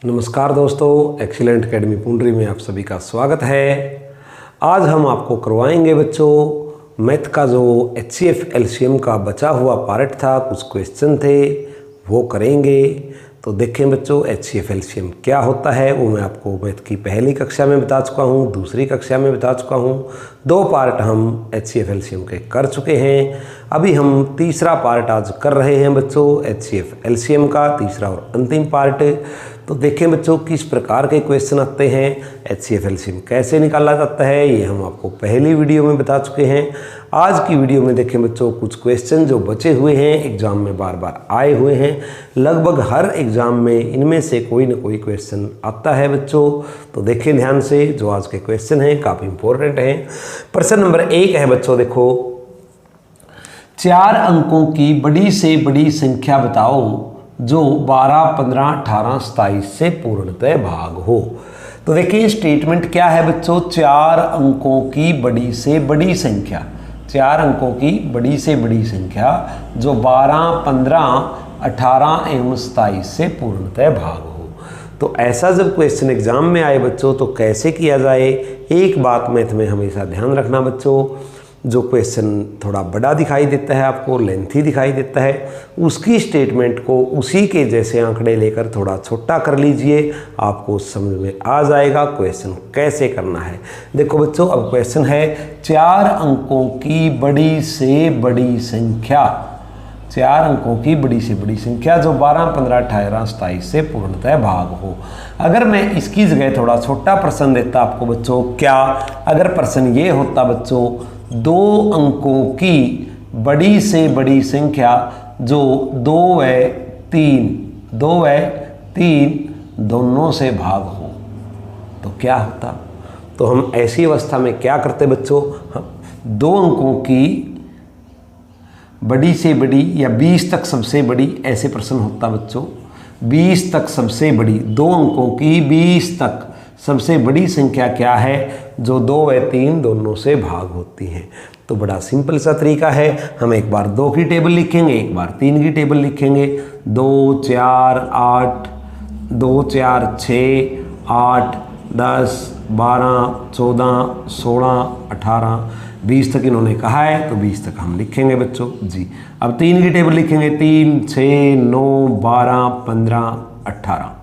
नमस्कार दोस्तों, excellent academy पुंडरी में आप सभी का स्वागत है। आज हम आपको करवाएंगे बच्चों मैथ का जो HCF एलसीएम का बचा हुआ पार्ट था, कुछ क्वेश्चन थे वो करेंगे। तो देखें बच्चों, HCF एलसीएम क्या होता है वो मैं आपको मैथ की पहली कक्षा में बता चुका हूँ, दूसरी कक्षा में बता चुका हूँ। 2 पार्ट हम HCF एलसीएम के कर चुके हैं। अभी हम तीसरा पार्ट आज कर रहे हैं बच्चों, HCF एलसीएम का तीसरा और अंतिम पार्ट। तो देखें बच्चों किस प्रकार के क्वेश्चन आते हैं, HCF एलसीएम कैसे निकाला जाता है, ये हम आपको पहली वीडियो में बता चुके हैं। आज की वीडियो में देखें बच्चों कुछ क्वेश्चन जो बचे हुए हैं, एग्जाम में बार बार आए हुए हैं। लगभग हर एग्जाम में इनमें से कोई ना कोई क्वेश्चन आता है बच्चों। तो देखें ध्यान से, जो आज के क्वेश्चन हैं काफ़ी इंपॉर्टेंट हैं। प्रश्न नंबर 1 है बच्चों, देखो 4 अंकों की बड़ी से बड़ी संख्या बताओ जो 12, 15, 18, 27 से पूर्णतः भाग हो। तो देखिए स्टेटमेंट क्या है बच्चों, 4 अंकों की बड़ी से बड़ी संख्या, 4 अंकों की बड़ी से बड़ी संख्या जो 12, 15, 18 एवं 27 से पूर्णतः भाग हो। तो ऐसा जब क्वेश्चन एग्जाम में आए बच्चों तो कैसे किया जाए, एक बात मैथ में हमेशा ध्यान रखना बच्चों, जो क्वेश्चन थोड़ा बड़ा दिखाई देता है, आपको लेंथी दिखाई देता है, उसकी स्टेटमेंट को उसी के जैसे आंकड़े लेकर थोड़ा छोटा कर लीजिए, आपको समझ में आ जाएगा क्वेश्चन कैसे करना है। देखो बच्चों, अब क्वेश्चन है 4 अंकों की बड़ी से बड़ी संख्या, 4 अंकों की बड़ी से बड़ी संख्या जो 12, 15, 18, 27 से पूर्णतः भाग हो। अगर मैं इसकी जगह थोड़ा छोटा प्रश्न देता आपको बच्चों, क्या अगर प्रश्न ये होता बच्चों 2 अंकों की बड़ी से बड़ी संख्या जो 2 व 3 दोनों से भाग हो, तो क्या होता। तो हम ऐसी अवस्था में क्या करते बच्चों, हम 2 अंकों की बड़ी से बड़ी या 20 तक सबसे बड़ी, ऐसे प्रश्न होता बच्चों। 20 तक सबसे बड़ी, 2 अंकों की 20 तक सबसे बड़ी संख्या क्या है जो 2 व 3 दोनों से भाग होती है। तो बड़ा सिंपल सा तरीका है, हम एक बार 2 की टेबल लिखेंगे, एक बार 3 की टेबल लिखेंगे। 2, 4, 8, 2, 4, 6, 8, 10, 12, 14, 16, 18, 20 तक इन्होंने कहा है तो 20 तक हम लिखेंगे बच्चों जी। अब 3 की टेबल लिखेंगे, 3, 6, 9, 12, 15, 18।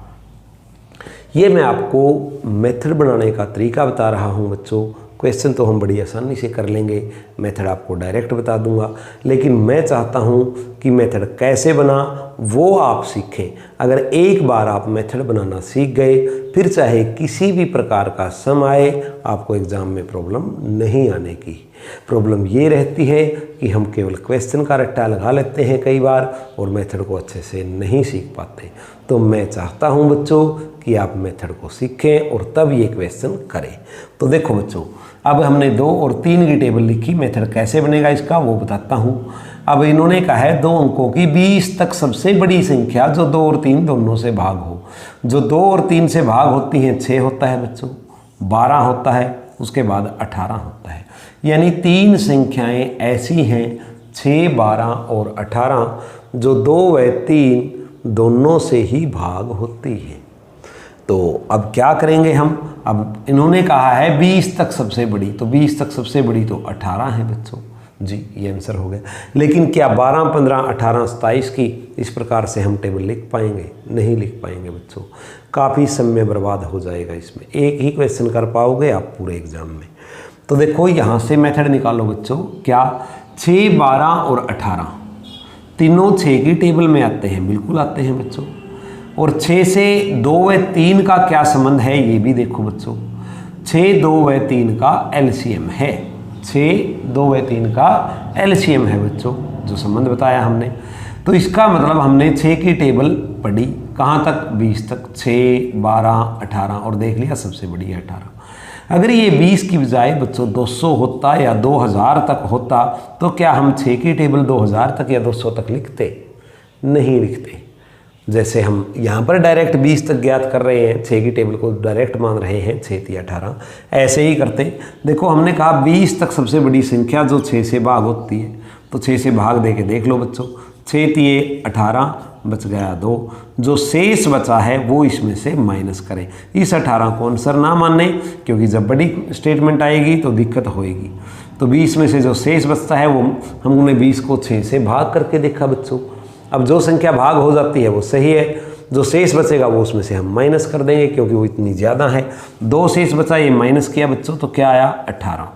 ये मैं आपको मेथड बनाने का तरीका बता रहा हूँ बच्चों। क्वेश्चन तो हम बड़ी आसानी से कर लेंगे, मेथड आपको डायरेक्ट बता दूंगा, लेकिन मैं चाहता हूँ कि मेथड कैसे बना वो आप सीखें। अगर एक बार आप मेथड बनाना सीख गए, फिर चाहे किसी भी प्रकार का सम आए, आपको एग्ज़ाम में प्रॉब्लम नहीं आने की। प्रॉब्लम ये रहती है कि हम केवल क्वेश्चन का रट्टा लगा लेते हैं कई बार और मेथड को अच्छे से नहीं सीख पाते। तो मैं चाहता हूं बच्चों कि आप मेथड को सीखें और तब ये क्वेश्चन करें। तो देखो बच्चों, अब हमने 2 और 3 की टेबल लिखी, मेथड कैसे बनेगा इसका वो बताता हूं। अब इन्होंने कहा है 2 अंकों की 20 तक सबसे बड़ी संख्या जो 2 और 3 दोनों से भाग हो। जो 2 और 3 से भाग होती हैं 6 होता है बच्चों, 12 होता है, उसके बाद 18 होता है। यानी 3 संख्याएं ऐसी हैं 6, 12 और 18 जो 2 व 3 दोनों से ही भाग होती है। तो अब क्या करेंगे हम, अब इन्होंने कहा है 20 तक सबसे बड़ी, तो 20 तक सबसे बड़ी तो 18 है बच्चों जी, ये आंसर हो गया। लेकिन क्या 12, 15, 18, 27 की इस प्रकार से हम टेबल लिख पाएंगे? नहीं लिख पाएंगे बच्चों, काफ़ी समय बर्बाद हो जाएगा इसमें, एक ही क्वेश्चन कर पाओगे आप पूरे एग्जाम में। तो देखो यहाँ से मेथड निकालो बच्चों, क्या 6, 12 और 18 तीनों 6 की टेबल में आते हैं, बिल्कुल आते हैं बच्चों। और 6 से 2 व 3 का क्या संबंध है ये भी देखो बच्चों। 6, 2 व 3 का एलसीएम है, 6, 2 व 3 का एलसीएम है बच्चों, जो संबंध बताया हमने। तो इसका मतलब हमने 6 की टेबल पढ़ी, कहाँ तक? 20 तक, 6, 12, 18 और देख लिया सबसे बड़ी है 18। अगर ये 20 की बजाय बच्चों 200 होता या 2000 तक होता तो क्या हम 6 की टेबल 2000 तक या 200 तक लिखते? नहीं लिखते। जैसे हम यहाँ पर डायरेक्ट 20 तक ज्ञात कर रहे हैं, 6 की टेबल को डायरेक्ट मान रहे हैं, 6 तिया 18, ऐसे ही करते। देखो हमने कहा 20 तक सबसे बड़ी संख्या जो 6 से भाग होती है, तो 6 से भाग दे के देख लो बच्चों, 6 तिये 18 बच गया 2, जो शेष बचा है वो इसमें से माइनस करें। इस 18 को आंसर ना माने, क्योंकि जब बड़ी स्टेटमेंट आएगी तो दिक्कत होएगी। तो 20 में से जो शेष बचता है वो हमने 20 को 6 से भाग करके देखा बच्चों। अब जो संख्या भाग हो जाती है वो सही है, जो शेष बचेगा वो उसमें से हम माइनस कर देंगे क्योंकि वो इतनी ज़्यादा है। 2 शेष बचा, ये माइनस किया बच्चों तो क्या आया 18।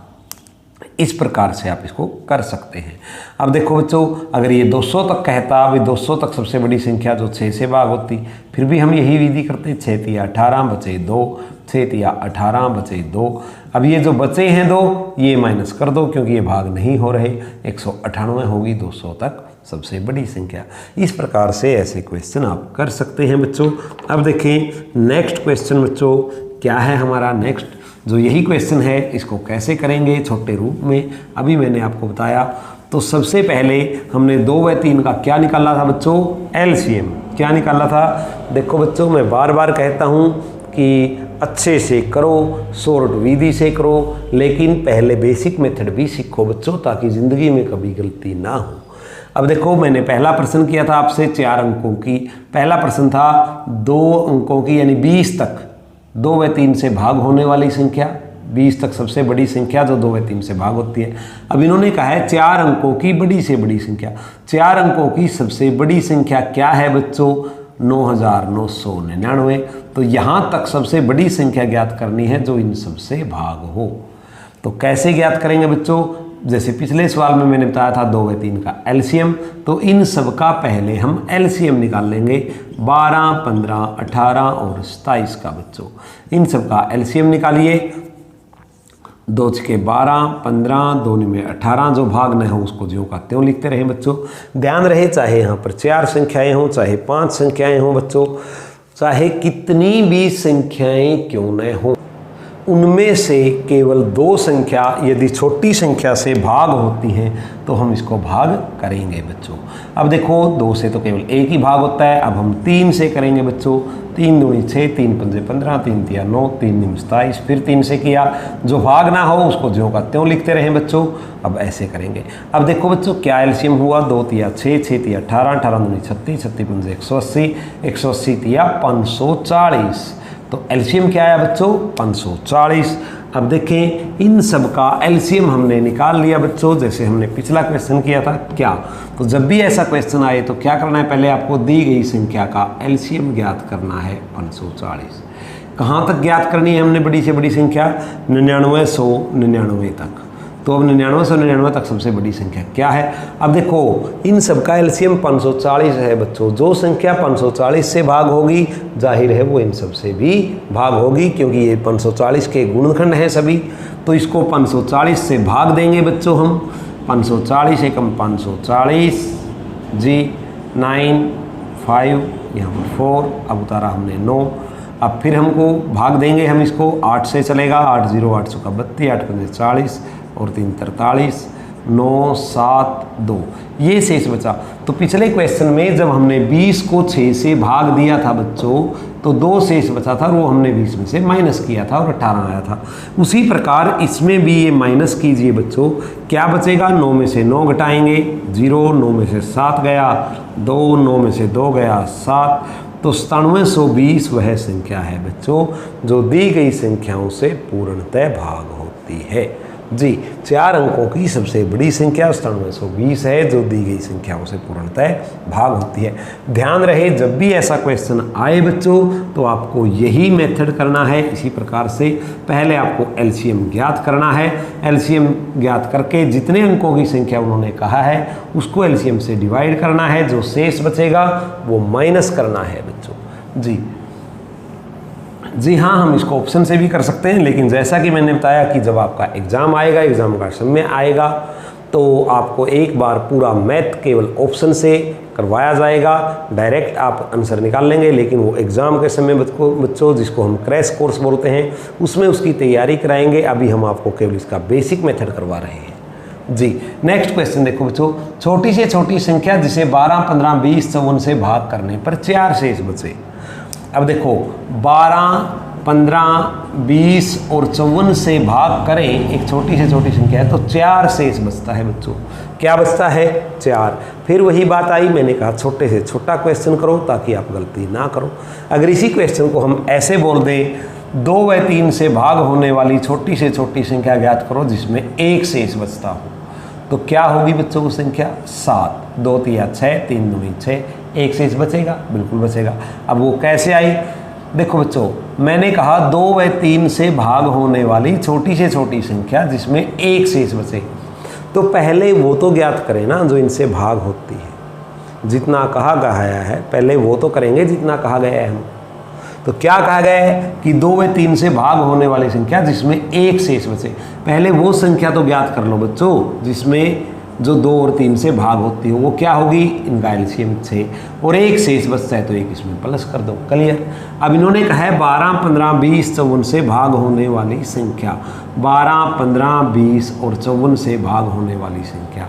इस प्रकार से आप इसको कर सकते हैं। अब देखो बच्चों, अगर ये 200 तक कहता, अभी 200 तक सबसे बड़ी संख्या जो 6 से भाग होती, फिर भी हम यही विधि करते, 6 तिया 18 बचे 2, 6 तिया 18 बचे 2। अब ये जो बचे हैं 2 ये माइनस कर दो क्योंकि ये भाग नहीं हो रहे। 198 होगी 200 तक सबसे बड़ी संख्या। इस प्रकार से ऐसे क्वेश्चन आप कर सकते हैं बच्चों। अब देखें नेक्स्ट क्वेश्चन बच्चों क्या है हमारा। नेक्स्ट जो यही क्वेश्चन है इसको कैसे करेंगे छोटे रूप में, अभी मैंने आपको बताया। तो सबसे पहले हमने 2 व 3 का क्या निकाला था बच्चों, एलसीएम। क्या निकाला था, देखो बच्चों मैं बार बार कहता हूँ कि अच्छे से करो, शॉर्ट विधि से करो, लेकिन पहले बेसिक मेथड भी सीखो बच्चों, ताकि ज़िंदगी में कभी गलती ना हो। अब देखो मैंने पहला प्रश्न किया था आपसे 4 अंकों की। पहला प्रश्न था 2 अंकों की यानी 20 तक 2 व 3 से भाग होने वाली संख्या, 20 तक सबसे बड़ी संख्या जो 2 व 3 से भाग होती है। अब इन्होंने कहा है 4 अंकों की बड़ी से बड़ी संख्या। 4 अंकों की सबसे बड़ी संख्या क्या है बच्चों, 9999। तो यहाँ तक सबसे बड़ी संख्या ज्ञात करनी है जो इन सबसे भाग हो। तो कैसे ज्ञात करेंगे बच्चों, जैसे पिछले सवाल में मैंने बताया था 2 व 3 का एलसीएम, तो इन सब का पहले हम एलसीएम निकाल लेंगे। 12, 15, 18 और 27 का बच्चों इन सब का एलसीएम निकालिए। 2 छके 12, 15, 2 में 18, जो भाग न हो उसको ज्यों का त्यों लिखते रहें बच्चों। ध्यान रहे चाहे यहाँ पर 4 संख्याएं हों, चाहे 5 संख्याएं हों बच्चों, चाहे कितनी भी संख्याएं क्यों न हों, उनमें से केवल 2 संख्या यदि छोटी संख्या से भाग होती हैं तो हम इसको भाग करेंगे बच्चों। अब देखो 2 से तो केवल एक ही भाग होता है, अब हम 3 से करेंगे बच्चों। 3 दूनी 6, 3 पंजे 15, 3 तिया 9, 3 निम 27, फिर 3 से किया, जो भाग ना हो उसको ज्यों का त्यों लिखते रहें बच्चों। अब ऐसे करेंगे। अब देखो बच्चों क्या एलसीएम हुआ, 2 तिया 6, 6 तिया 18, 18 दूनी 36, 36 पंजे 180, 180 तिया 540। तो एलसीएम क्या आया बच्चों 540। अब देखें इन सब का एलसीएम हमने निकाल लिया बच्चों, जैसे हमने पिछला क्वेश्चन किया था। क्या, तो जब भी ऐसा क्वेश्चन आए तो क्या करना है, पहले आपको दी गई संख्या का एलसीएम ज्ञात करना है 540। कहाँ तक ज्ञात करनी है हमने बड़ी से बड़ी संख्या, 99, 100, 99 तक। तो अब 99 से 99 तक सबसे बड़ी संख्या क्या है। अब देखो इन सब का एलसीएम 540 है बच्चों। जो संख्या 540 से भाग होगी जाहिर है वो इन सब से भी भाग होगी, क्योंकि ये 540 के गुणनखंड हैं सभी। तो इसको 540 से भाग देंगे बच्चों हम। 540 एकम 540 जी 9 5 यहाँ पर 4, अब उतारा हमने 9। अब फिर हमको भाग देंगे हम इसको 8 से चलेगा। 8 0 8 का 32, 8 पंजे 40 और 3 43, 9 7 2, ये शेष बचा। तो पिछले क्वेश्चन में जब हमने 20 को 6 से भाग दिया था बच्चों, तो 2 शेष बचा था, वो हमने 20 में से माइनस किया था और 18 आया था। उसी प्रकार इसमें भी ये माइनस कीजिए बच्चों। क्या बचेगा, 9 में से 9 घटाएंगे 0, 9 में से 7 गया 2, 9 में से 2 गया 7। तो 9720 वह संख्या है बच्चों जो दी गई संख्याओं से पूर्णतः भाग होती है। जी 4 अंकों की सबसे बड़ी संख्या 9720 है जो दी गई संख्याओं से पूर्णतः भाग होती है। ध्यान रहे जब भी ऐसा क्वेश्चन आए बच्चों तो आपको यही मेथड करना है। इसी प्रकार से पहले आपको एलसीएम ज्ञात करना है। एलसीएम ज्ञात करके जितने अंकों की संख्या उन्होंने कहा है उसको एलसीएम से डिवाइड करना है, जो शेष बचेगा वो माइनस करना है बच्चों। जी हाँ, हम इसको ऑप्शन से भी कर सकते हैं, लेकिन जैसा कि मैंने बताया कि जब आपका एग्ज़ाम आएगा, एग्ज़ाम का समय आएगा, तो आपको एक बार पूरा मैथ केवल ऑप्शन से करवाया जाएगा। डायरेक्ट आप आंसर निकाल लेंगे, लेकिन वो एग्ज़ाम के समय बच्चों जिसको हम क्रैश कोर्स बोलते हैं उसमें उसकी तैयारी कराएंगे। अभी हम आपको केवल इसका बेसिक मेथड करवा रहे हैं। जी नेक्स्ट क्वेश्चन देखो बच्चों, छोटी से छोटी संख्या जिसे 12, 15, 20, 54 से भाग करने पर 4 शेष बचे। अब देखो 12, 15, 20 और 54 से भाग करें, एक छोटी से छोटी संख्या है तो 4 शेष बचता है बच्चों। क्या बचता है 4। फिर वही बात आई, मैंने कहा छोटे से छोटा क्वेश्चन करो ताकि आप गलती ना करो। अगर इसी क्वेश्चन को हम ऐसे बोल दें 2 व 3 से भाग होने वाली छोटी से छोटी संख्या ज्ञात करो जिसमें एक शेष बचता हो, तो क्या होगी बच्चों को संख्या 7। 2 तिया 6, 3 दूनी 6, एक शेष बचेगा, बिल्कुल बचेगा। अब वो कैसे आई, देखो बच्चों मैंने कहा 2 व 3 से भाग होने वाली छोटी से छोटी संख्या जिसमें एक शेष बचे, तो पहले वो तो ज्ञात करें ना जो इनसे भाग होती है। जितना कहा गया है पहले वो तो करेंगे जितना कहा गया है हम। तो क्या कहा गया है कि 2 व 3 से भाग होने वाली संख्या जिसमें एक शेष बचे, पहले वो संख्या तो ज्ञात कर लो बच्चों जिसमें जो 2 और 3 से भाग होती हो, वो क्या होगी, इनका एलसीएम 6 और एक शेष बचता है तो एक इसमें प्लस कर दो। क्लियर। अब इन्होंने कहा है 12, 15, 20, 54 से भाग होने वाली संख्या, 12, 15, 20 और 54 से भाग होने वाली संख्या,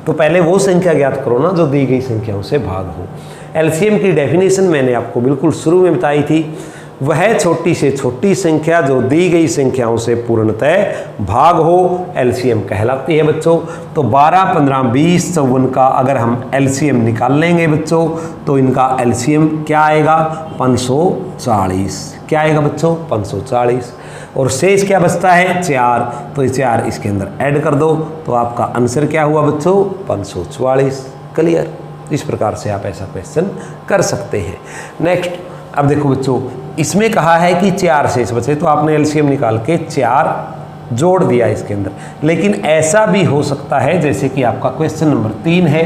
तो पहले वो संख्या ज्ञात करो ना जो दी गई संख्याओं से भाग हो। एलसीएम की डेफिनेशन मैंने आपको बिल्कुल शुरू में बताई थी, वह छोटी से छोटी संख्या जो दी गई संख्याओं से पूर्णतः भाग हो एलसीएम कहलाती है बच्चों। तो 12, 15, 20, 54 का अगर हम एलसीएम निकाल लेंगे बच्चों तो इनका एलसीएम क्या आएगा 540। क्या आएगा बच्चों 540। और शेष क्या बचता है 4, तो ये 4 इसके अंदर ऐड कर दो तो आपका आंसर क्या हुआ बच्चों 544। क्लियर। इस प्रकार से आप ऐसा क्वेश्चन कर सकते हैं। नेक्स्ट, अब देखो बच्चों इसमें कहा है कि 4 शेष बचे, तो आपने एलसीएम निकाल के 4 जोड़ दिया इसके अंदर। लेकिन ऐसा भी हो सकता है जैसे कि आपका क्वेश्चन नंबर 3 है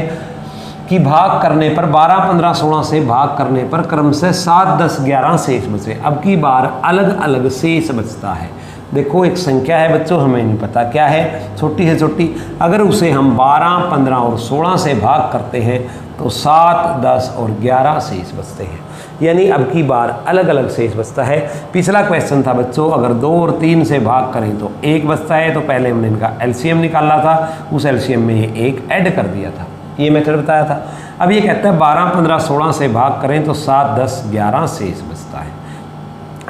कि भाग करने पर 12, 15, 16 से भाग करने पर क्रमशः 7, 10, 11 शेष बचे। अब की बार अलग अलग शेष बचता है। देखो एक संख्या है बच्चों, हमें नहीं पता क्या है, छोटी से छोटी, अगर उसे हम 12, 15 और 16 से भाग करते हैं तो 7, 10 और 11 शेष बचते हैं। यानी अब की बार अलग अलग शेष बचता है। पिछला क्वेश्चन था बच्चों अगर 2 और 3 से भाग करें तो 1 बचता है, तो पहले हमने इनका एलसीएम निकाला था, उस एलसीएम में ये 1 ऐड कर दिया था, ये मेथड बताया था। अब ये कहता है 12, 15, 16 से भाग करें तो 7, 10, 11 शेष बचता है।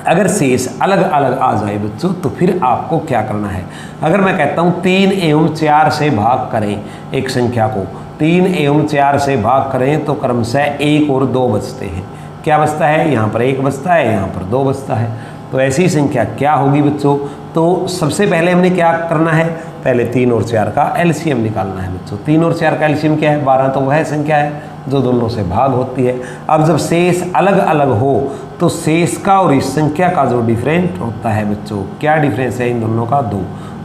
अगर शेष अलग अलग आ जाए बच्चों तो फिर आपको क्या करना है, अगर मैं कहता हूँ 3 एवं 4 से भाग करें एक संख्या को, 3 एवं 4 से भाग करें तो क्रमशः 1 और 2 बचते हैं। क्या बचता है, यहाँ पर 1 बचता है, यहाँ पर 2 बचता है। तो ऐसी संख्या क्या होगी बच्चों, तो सबसे पहले हमने क्या करना है, पहले 3 और 4 का एलसीएम निकालना है बच्चों। 3 और 4 का एलसीएम क्या है 12, तो वह संख्या है जो दोनों से भाग होती है। अब जब शेष अलग अलग हो तो शेष का और इस संख्या का जो डिफरेंट होता है बच्चों, क्या डिफरेंस है इन दोनों का 2,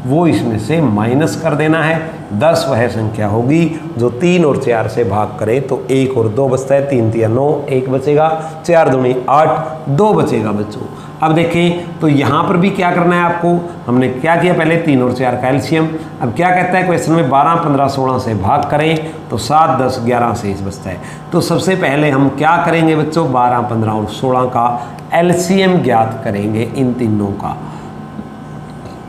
वो इसमें से माइनस कर देना है। 10 वह संख्या होगी जो 3 और 4 से भाग करें तो 1 और 2 बचता है, 3 तिया 9, 1 बचेगा, 4 दूनी 8, 2 बचेगा बच्चों। अब देखें तो यहाँ पर भी क्या करना है आपको, हमने क्या किया पहले 3 और 4 का एलसीएम। अब क्या कहता है क्वेश्चन में 12, 15, 16 से भाग करें तो 7, 10, 11 शेष बचता है। तो सबसे पहले हम क्या करेंगे बच्चों 12, 15 और 16 का एलसीएम ज्ञात करेंगे इन तीनों का।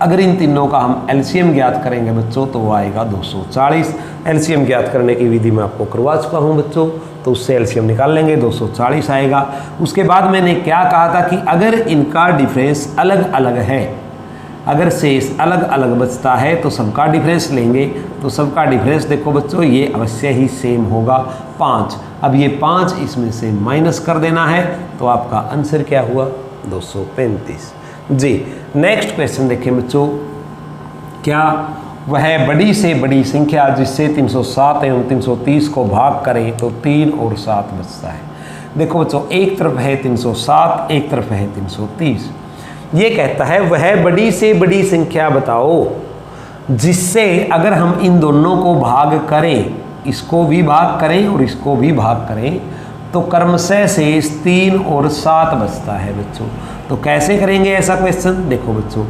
अगर इन तीनों का हम एलसीएम ज्ञात करेंगे बच्चों तो वो आएगा 240। एलसीएम ज्ञात करने की विधि मैं आपको करवा चुका हूँ बच्चों, तो उससे एलसीएम निकाल लेंगे 240 आएगा। उसके बाद मैंने क्या कहा था कि अगर इनका डिफरेंस अलग अलग है, अगर शेष अलग अलग बचता है तो सबका डिफरेंस लेंगे। तो सबका डिफरेंस देखो बच्चों ये अवश्य ही सेम होगा 5। अब ये 5 इसमें से माइनस कर देना है तो आपका आंसर क्या हुआ 235 जी। नेक्स्ट क्वेश्चन देखें बच्चों, क्या वह बड़ी से बड़ी संख्या जिससे 307 एवं 330 को भाग करें तो 3 और 7 बचता है। देखो बच्चों एक तरफ है 307, एक तरफ है 330। ये कहता है वह बड़ी से बड़ी संख्या बताओ जिससे अगर हम इन दोनों को भाग करें, इसको भी भाग करें और इसको भी भाग करें तो क्रमशः शेष 3 और 7 बचता है बच्चों। तो कैसे करेंगे ऐसा क्वेश्चन, देखो बच्चों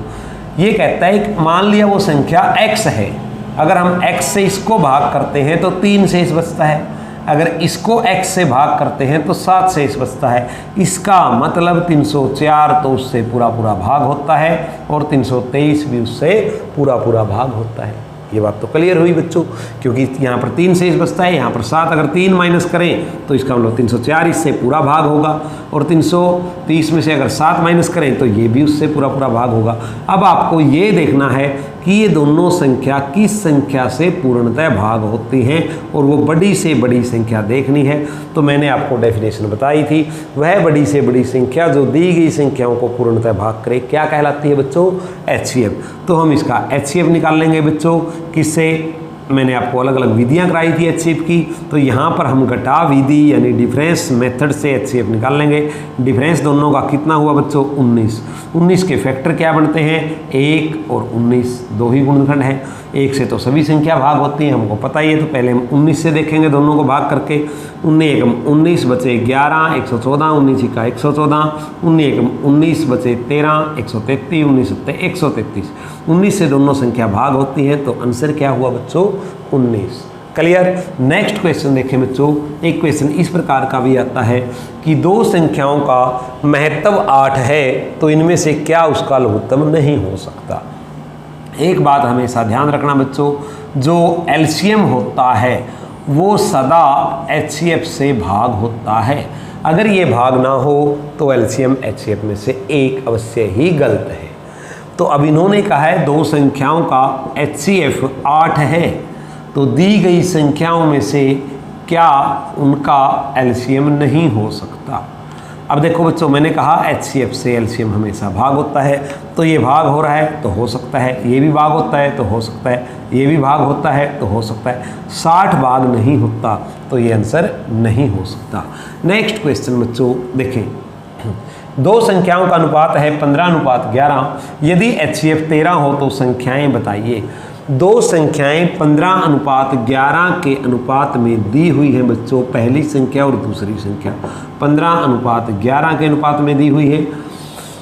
ये कहता है कि मान लिया वो संख्या x है, अगर हम x से इसको भाग करते हैं तो 3 शेष बचता है, अगर इसको x से भाग करते हैं तो 7 शेष बचता है। इसका मतलब 304 तो उससे पूरा पूरा भाग होता है और 323 भी उससे पूरा पूरा भाग होता है। ये बात तो क्लियर हुई बच्चों, क्योंकि यहाँ पर 3 शेष बचता है, यहाँ पर 7, अगर 3 माइनस करें तो इसका मतलब 304 इससे पूरा भाग होगा और 330 में से अगर 7 माइनस करें तो ये भी उससे पूरा पूरा भाग होगा। अब आपको ये देखना है कि कि ये दोनों संख्या किस संख्या से पूर्णतः भाग होती हैं और वो बड़ी से बड़ी संख्या देखनी है। तो मैंने आपको डेफिनेशन बताई थी, वह बड़ी से बड़ी संख्या जो दी गई संख्याओं को पूर्णतः भाग करे क्या कहलाती है बच्चों? HCF। तो हम इसका HCF निकाल लेंगे बच्चों, किससे? मैंने आपको अलग अलग विधियां कराई थी HCF की, तो यहाँ पर हम घटा विधि यानी डिफरेंस मेथड से HCF निकाल लेंगे। डिफरेंस दोनों का कितना हुआ बच्चों? 19। 19 के फैक्टर क्या बनते हैं? 1 और 19, दो ही गुणनखंड हैं। 1 से तो सभी संख्या भाग होती हैं, हमको पता ही है। तो पहले हम 19 से देखेंगे दोनों को भाग करके। 19 बचे 11, 114, 19 का 114, 19 बचे 13, 133, 19 133। 19 से दोनों संख्या भाग होती हैं, तो आंसर क्या हुआ बच्चों? 19। क्लियर? नेक्स्ट क्वेश्चन देखें बच्चों। एक क्वेश्चन इस प्रकार का भी आता है कि दो संख्याओं का महत्तव 8 है, तो इनमें से क्या उसका लघुत्तम नहीं हो सकता? एक बात हमेशा ध्यान रखना बच्चों, जो LCM होता है वो सदा HCF से भाग होता है। अगर ये भाग ना हो तो LCM HCF में से एक अवश्य ही गलत है। तो अब इन्होंने कहा है दो संख्याओं का HCF 8 है, तो दी गई संख्याओं में से क्या उनका LCM नहीं हो सकता? अब देखो बच्चों, मैंने कहा HCF से LCM हमेशा भाग होता है, तो ये भाग हो रहा है तो हो सकता है, ये भी भाग होता है तो हो सकता है, ये भी भाग होता है तो हो सकता है। 60 भाग नहीं होता, तो ये आंसर नहीं हो सकता। नेक्स्ट क्वेश्चन बच्चों देखें, दो संख्याओं का अनुपात है 15:11। यदि HCF 13 हो तो संख्याएं बताइए। दो संख्याएं 15:11 के अनुपात में दी हुई है बच्चों, पहली संख्या और दूसरी संख्या 15:11 के अनुपात में दी हुई है।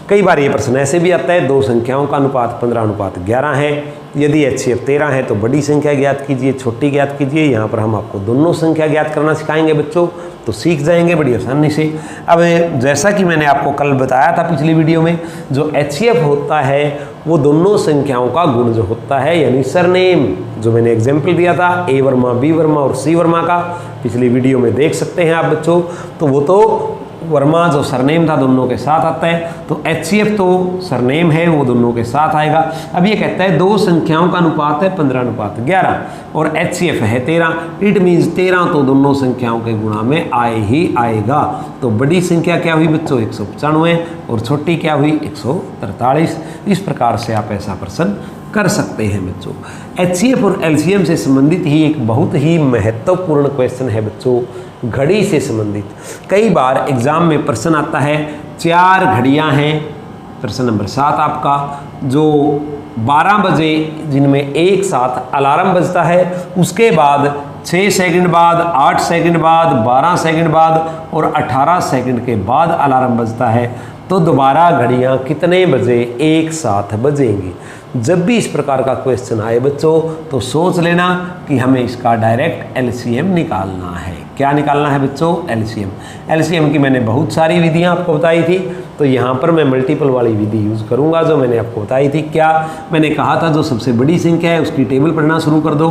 कई बार ये प्रश्न ऐसे भी आता है, दो संख्याओं का अनुपात 15:11 है, यदि HCF 13 है तो बड़ी संख्या ज्ञात कीजिए, छोटी ज्ञात कीजिए। यहाँ पर हम आपको दोनों संख्या ज्ञात करना सिखाएंगे बच्चों, तो सीख जाएंगे बड़ी आसानी से। अब जैसा कि मैंने आपको कल बताया था पिछली वीडियो में, जो HCF होता है वो दोनों संख्याओं का गुण जो होता है, यानी सरनेम, जो मैंने एग्जाम्पल दिया था A वर्मा, B वर्मा और C वर्मा का, पिछली वीडियो में देख सकते हैं आप बच्चों। तो वो तो वर्मा जो सरनेम था दोनों के साथ आता है, तो HCF तो सरनेम है वो दोनों के साथ आएगा। अब ये कहता है दो संख्याओं का अनुपात है 15:11 और HCF है 13, इट मीन्स 13 तो दोनों संख्याओं के गुणा में आए ही आएगा। तो बड़ी संख्या क्या हुई बच्चों? 195 और छोटी क्या हुई? 143। इस प्रकार से आप ऐसा प्रश्न कर सकते हैं बच्चों। HCF और LCM से संबंधित ही एक बहुत ही महत्वपूर्ण क्वेश्चन है बच्चों, घड़ी से संबंधित। कई बार एग्जाम में प्रश्न आता है, 4 घड़ियां हैं, प्रश्न नंबर 7 आपका, जो 12 बजे जिनमें एक साथ अलार्म बजता है, उसके बाद 6 सेकंड बाद, 8 सेकंड बाद, 12 सेकंड बाद और 18 सेकंड के बाद अलार्म बजता है, तो दोबारा घड़ियां कितने बजे एक साथ बजेंगी? जब भी इस प्रकार का क्वेश्चन आए बच्चों, तो सोच लेना कि हमें इसका डायरेक्ट LCM निकालना है। क्या निकालना है बच्चों? LCM। LCM की मैंने बहुत सारी विधियां आपको बताई थी, तो यहाँ पर मैं मल्टीपल वाली विधि यूज़ करूँगा जो मैंने आपको बताई थी। क्या मैंने कहा था? जो सबसे बड़ी संख्या है उसकी टेबल पढ़ना शुरू कर दो।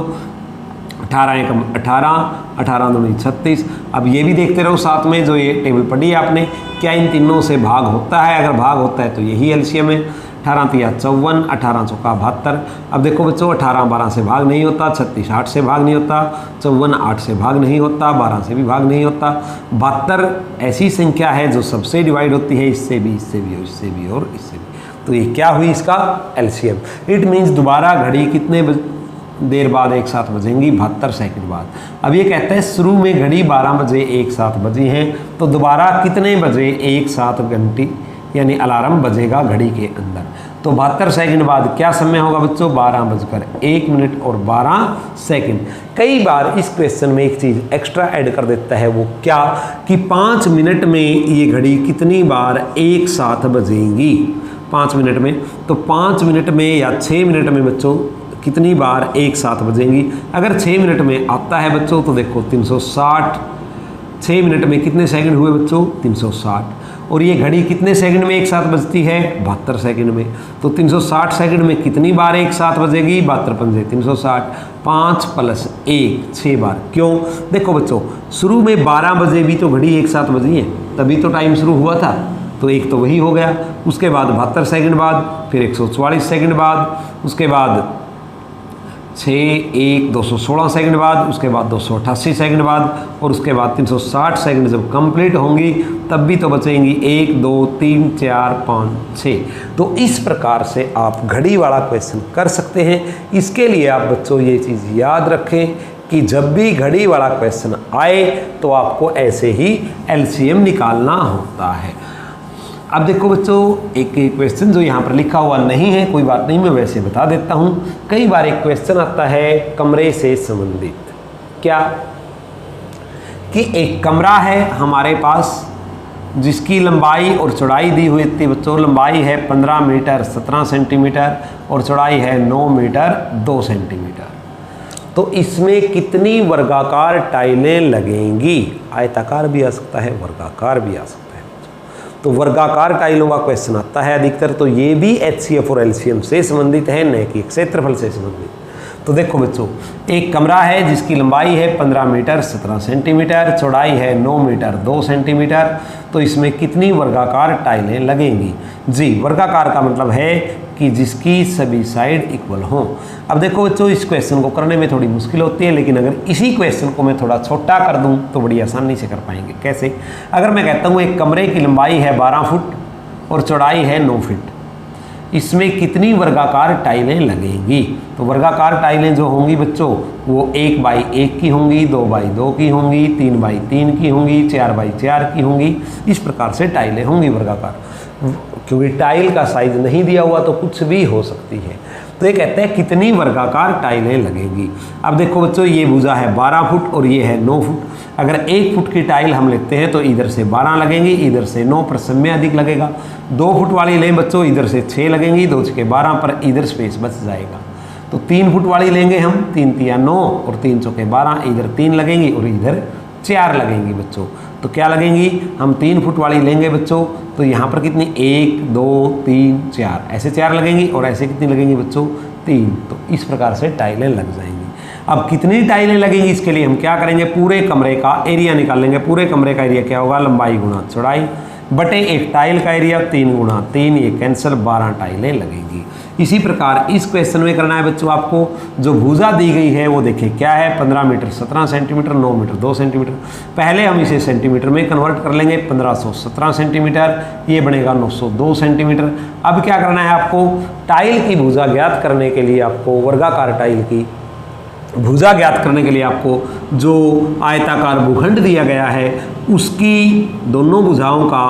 18 एकम 18, 18 दूनी 36। अब ये भी देखते रहो साथ में, जो ये टेबल पढ़ी है आपने, क्या इन तीनों से भाग होता है? अगर भाग होता है तो यही LCM है। 18 तिया 54, 18 चौका 72। अब देखो बच्चों, 18 12 से भाग नहीं होता, 36 8 से भाग नहीं होता, 54 8 से भाग नहीं होता, 12 से भी भाग नहीं होता। 72 ऐसी संख्या है जो सबसे डिवाइड होती है, इससे भी, इससे भी और इससे भी और इससे भी। तो ये क्या हुई इसका LCM। इट मीन्स दोबारा घड़ी कितने देर बाद एक साथ बजेंगी? 72 सेकंड बाद। अब ये कहता है शुरू में घड़ी 12 बजे एक साथ बजी हैं, तो दोबारा कितने बजे एक साथ घंटी यानी अलार्म बजेगा घड़ी के अंदर? तो 72 सेकंड बाद क्या समय होगा बच्चों? 12:01 और 12 सेकंड। कई बार इस क्वेश्चन में एक चीज़ एक्स्ट्रा ऐड कर देता है, वो क्या कि 5 मिनट में ये घड़ी कितनी बार एक साथ बजेंगी? 5 मिनट में, तो 5 मिनट में या 6 मिनट में बच्चों कितनी बार एक साथ बजेंगी? अगर 6 मिनट में आता है बच्चों तो देखो 360, 6 मिनट में कितने सेकंड हुए बच्चों? 360। और ये घड़ी कितने सेकंड में एक साथ बजती है? 72 सेकंड में। तो 360 सेकंड में कितनी बार एक साथ बजेगी? 72 पंजे 360, 5 + 1 6 बार। क्यों? देखो बच्चों, शुरू में 12 बजे भी तो घड़ी एक साथ बजी है, तभी तो टाइम शुरू हुआ था, तो एक तो वही हो गया। उसके बाद 72 सेकंड बाद, फिर 144 सेकंड बाद, उसके बाद 6 1 216 सेकंड बाद, उसके बाद 288 सेकंड बाद, और उसके बाद 360 सेकंड जब कंप्लीट होंगी तब भी तो बचेंगी 1 2 3 4 5 6। तो इस प्रकार से आप घड़ी वाला क्वेश्चन कर सकते हैं। इसके लिए आप बच्चों ये चीज़ याद रखें कि जब भी घड़ी वाला क्वेश्चन आए तो आपको ऐसे ही एलसीएम निकालना होता है। अब देखो बच्चों, एक क्वेश्चन जो यहाँ पर लिखा हुआ नहीं है, कोई बात नहीं, मैं वैसे बता देता हूँ। कई बार एक क्वेश्चन आता है कमरे से संबंधित, क्या कि एक कमरा है हमारे पास जिसकी लंबाई और चौड़ाई दी हुई थी बच्चों। लंबाई है 15 मीटर 17 सेंटीमीटर और चौड़ाई है 9 मीटर 2 सेंटीमीटर। तो इसमें कितनी वर्गाकार टाइलें लगेंगी? आयताकार भी आ सकता है, वर्गाकार भी आ सकता है। तो वर्गाकार टाइलों का क्वेश्चन आता है अधिकतर, तो ये भी एचसीएफ और एलसीएम से संबंधित है, न कि क्षेत्रफल से संबंधित। तो देखो बच्चों, एक कमरा है जिसकी लंबाई है 15 मीटर 17 सेंटीमीटर, चौड़ाई है 9 मीटर 2 सेंटीमीटर। तो इसमें कितनी वर्गाकार टाइलें लगेंगी? जी, वर्गाकार का मतलब है कि जिसकी सभी साइड इक्वल हों। अब देखो बच्चों, इस क्वेश्चन को करने में थोड़ी मुश्किल होती है, लेकिन अगर इसी क्वेश्चन को मैं थोड़ा छोटा कर दूं तो बड़ी आसानी से कर पाएंगे। कैसे? अगर मैं कहता हूं एक कमरे की लंबाई है 12 फुट और चौड़ाई है 9 फीट, इसमें कितनी वर्गाकार टाइलें लगेंगी? तो वर्गाकार टाइलें जो होंगी बच्चों वो 1 बाई 1 की होंगी, 2 बाई 2 की होंगी, 3 बाई 3 की होंगी, 4 बाई 4 की होंगी। इस प्रकार से टाइलें होंगी वर्गाकार, क्योंकि टाइल का साइज नहीं दिया हुआ तो कुछ भी हो सकती है। तो ये कहते हैं कितनी वर्गाकार टाइलें लगेंगी। अब देखो बच्चों, ये भुजा है 12 फुट और ये है 9 फुट। अगर 1 फुट की टाइल हम लेते हैं तो इधर से 12 लगेंगी, इधर से 9 पर समय अधिक लगेगा। 2 फुट वाली लें बच्चों, इधर से 6 लगेंगी, 2 छके 12 पर इधर स्पेस बच जाएगा। तो 3 फुट वाली लेंगे हम, 3 तिया 9 और 3 चौके 12, इधर 3 लगेंगी और इधर 4 लगेंगी बच्चों। तो क्या लगेंगी? हम 3 फुट वाली लेंगे बच्चों, तो यहाँ पर कितनी 1 2 3 4 ऐसे 4 लगेंगी और ऐसे कितनी लगेंगी बच्चों? 3। तो इस प्रकार से टाइलें लग जाएंगी। अब कितनी टाइलें लगेंगी इसके लिए हम क्या करेंगे? पूरे कमरे का एरिया निकाल लेंगे। पूरे कमरे का एरिया क्या होगा? लंबाई गुणा चौड़ाई बटे एक टाइल का एरिया 3 गुणा 3, ये कैंसिल, 12 टाइलें लगेंगी। इसी प्रकार इस क्वेश्चन में करना है बच्चों आपको। जो भुजा दी गई है वो देखिए क्या है, 15 मीटर 17 सेंटीमीटर, 9 मीटर 2 सेंटीमीटर। पहले हम इसे सेंटीमीटर में कन्वर्ट कर लेंगे, 1517 सेंटीमीटर, ये बनेगा 902 सेंटीमीटर। अब क्या करना है आपको? टाइल की भुजा ज्ञात करने के लिए आपको, वर्गाकार टाइल की भुजा ज्ञात करने के लिए आपको जो आयताकार भूखंड दिया गया है उसकी दोनों भुजाओं का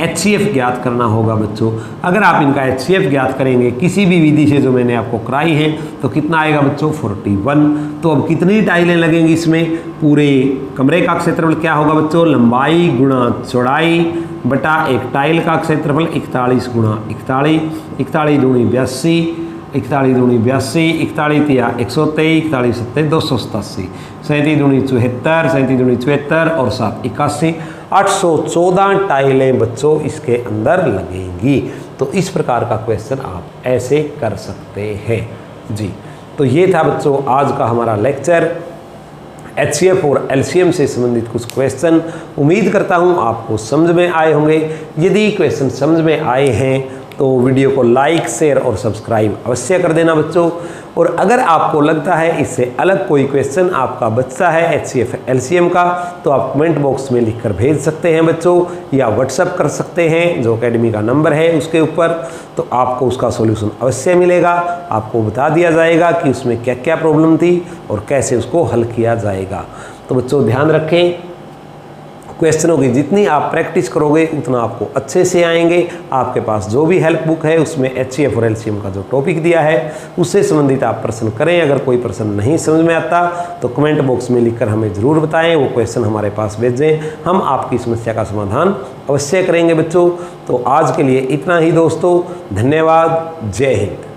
HCF ज्ञात करना होगा बच्चों। अगर आप इनका HCF ज्ञात करेंगे किसी भी विधि से जो मैंने आपको कराई है तो कितना आएगा बच्चों? 41। तो अब कितनी टाइलें लगेंगी इसमें? पूरे कमरे का क्षेत्रफल क्या होगा बच्चों? लंबाई गुणा चौड़ाई बटा एक टाइल का क्षेत्रफल 41 गुणा 41, 41 दूनी 82, 41 दूनी 82, 41 तिया 123, 41 सत्ते 287, 37 दूनी 74, 37 दूनी 74 और 7 81, 814 टाइलें बच्चों इसके अंदर लगेंगी। तो इस प्रकार का क्वेश्चन आप ऐसे कर सकते हैं जी। तो ये था बच्चों आज का हमारा लेक्चर, HCF और LCM से संबंधित कुछ क्वेश्चन। उम्मीद करता हूँ आपको समझ में आए होंगे। यदि क्वेश्चन समझ में आए हैं तो वीडियो को लाइक शेयर और सब्सक्राइब अवश्य कर देना बच्चों। और अगर आपको लगता है इससे अलग कोई क्वेश्चन आपका बचता है HCF LCM का तो आप कमेंट बॉक्स में लिखकर भेज सकते हैं बच्चों, या व्हाट्सएप कर सकते हैं जो एकेडमी का नंबर है उसके ऊपर। तो आपको उसका सॉल्यूशन अवश्य मिलेगा। आपको बता दिया जाएगा कि उसमें क्या क्या प्रॉब्लम थी और कैसे उसको हल किया जाएगा। तो बच्चों ध्यान रखें, क्वेश्चनों की जितनी आप प्रैक्टिस करोगे उतना आपको अच्छे से आएंगे। आपके पास जो भी हेल्प बुक है उसमें HCF और LCM का जो टॉपिक दिया है उससे संबंधित आप प्रश्न करें। अगर कोई प्रश्न नहीं समझ में आता तो कमेंट बॉक्स में लिखकर हमें ज़रूर बताएं, वो क्वेश्चन हमारे पास भेजें, हम आपकी समस्या का समाधान अवश्य करेंगे बच्चों। तो आज के लिए इतना ही दोस्तों, धन्यवाद, जय हिंद।